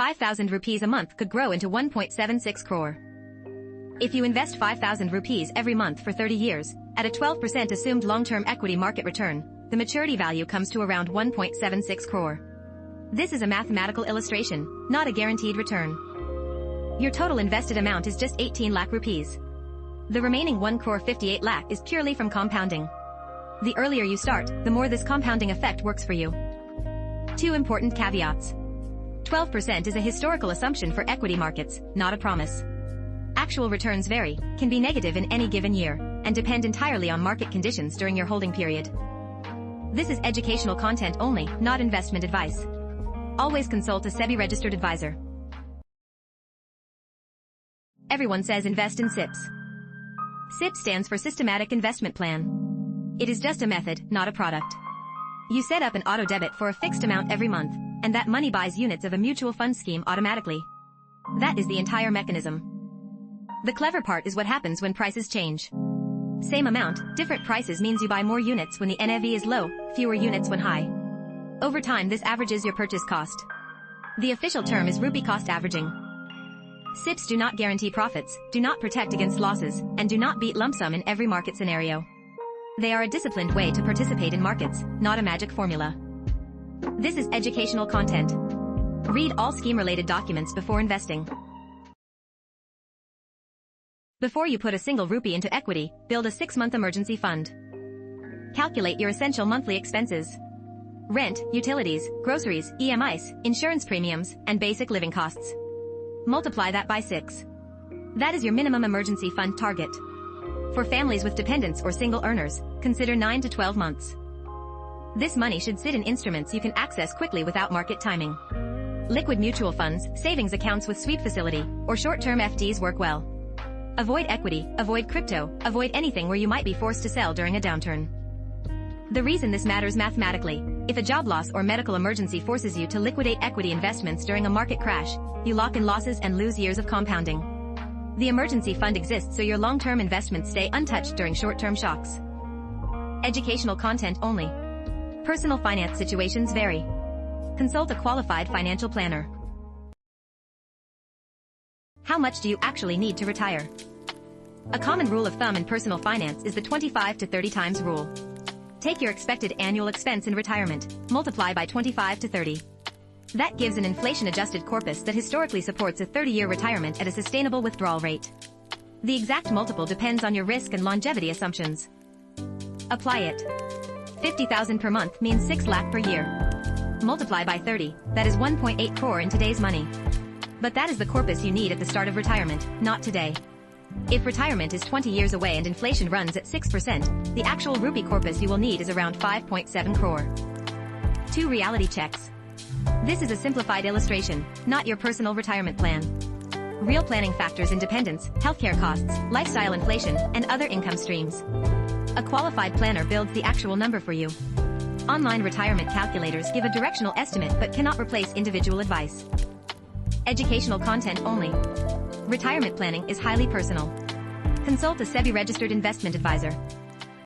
5,000 rupees a month could grow into 1.76 crore. If you invest 5,000 rupees every month for 30 years, at a 12% assumed long-term equity market return, the maturity value comes to around 1.76 crore. This is a mathematical illustration, not a guaranteed return. Your total invested amount is just 18 lakh rupees. The remaining 1 crore 58 lakh is purely from compounding. The earlier you start, the more this compounding effect works for you. 2 important caveats. 12% is a historical assumption for equity markets, not a promise. Actual returns vary, can be negative in any given year, and depend entirely on market conditions during your holding period. This is educational content only, not investment advice. Always consult a SEBI-registered advisor. Everyone says invest in SIPs. SIP stands for Systematic Investment Plan. It is just a method, not a product. You set up an auto debit for a fixed amount every month, and that money buys units of a mutual fund scheme automatically. That is the entire mechanism. The clever part is what happens when prices change. Same amount, different prices means you buy more units when the NAV is low, fewer units when high. Over time this averages your purchase cost. The official term is rupee cost averaging. SIPs do not guarantee profits, do not protect against losses, and do not beat lump sum in every market scenario. They are a disciplined way to participate in markets, not a magic formula. This is educational content. Read all scheme-related documents before investing. Before you put a single rupee into equity, build a 6-month emergency fund. Calculate your essential monthly expenses. Rent, utilities, groceries, EMIs, insurance premiums, and basic living costs. Multiply that by 6. That is your minimum emergency fund target. For families with dependents or single earners, consider 9 to 12 months. This money should sit in instruments you can access quickly without market timing. Liquid mutual funds, savings accounts with sweep facility, or short-term FDs work well. Avoid equity, avoid crypto, avoid anything where you might be forced to sell during a downturn. The reason this matters mathematically, if a job loss or medical emergency forces you to liquidate equity investments during a market crash, you lock in losses and lose years of compounding. The emergency fund exists so your long-term investments stay untouched during short-term shocks. Educational content only. Personal finance situations vary. Consult a qualified financial planner. How much do you actually need to retire? A common rule of thumb in personal finance is the 25 to 30 times rule. Take your expected annual expense in retirement, multiply by 25 to 30. That gives an inflation-adjusted corpus that historically supports a 30-year retirement at a sustainable withdrawal rate. The exact multiple depends on your risk and longevity assumptions. Apply it. 50,000 per month means 6 lakh per year. Multiply by 30, that is 1.8 crore in today's money. But that is the corpus you need at the start of retirement, not today. If retirement is 20 years away and inflation runs at 6%, the actual rupee corpus you will need is around 5.7 crore. 2 reality checks. This is a simplified illustration, not your personal retirement plan. Real planning factors in dependence, healthcare costs, lifestyle inflation, and other income streams. A qualified planner builds the actual number for you. Online retirement calculators give a directional estimate but cannot replace individual advice. Educational content only. Retirement planning is highly personal. Consult a SEBI-registered investment advisor.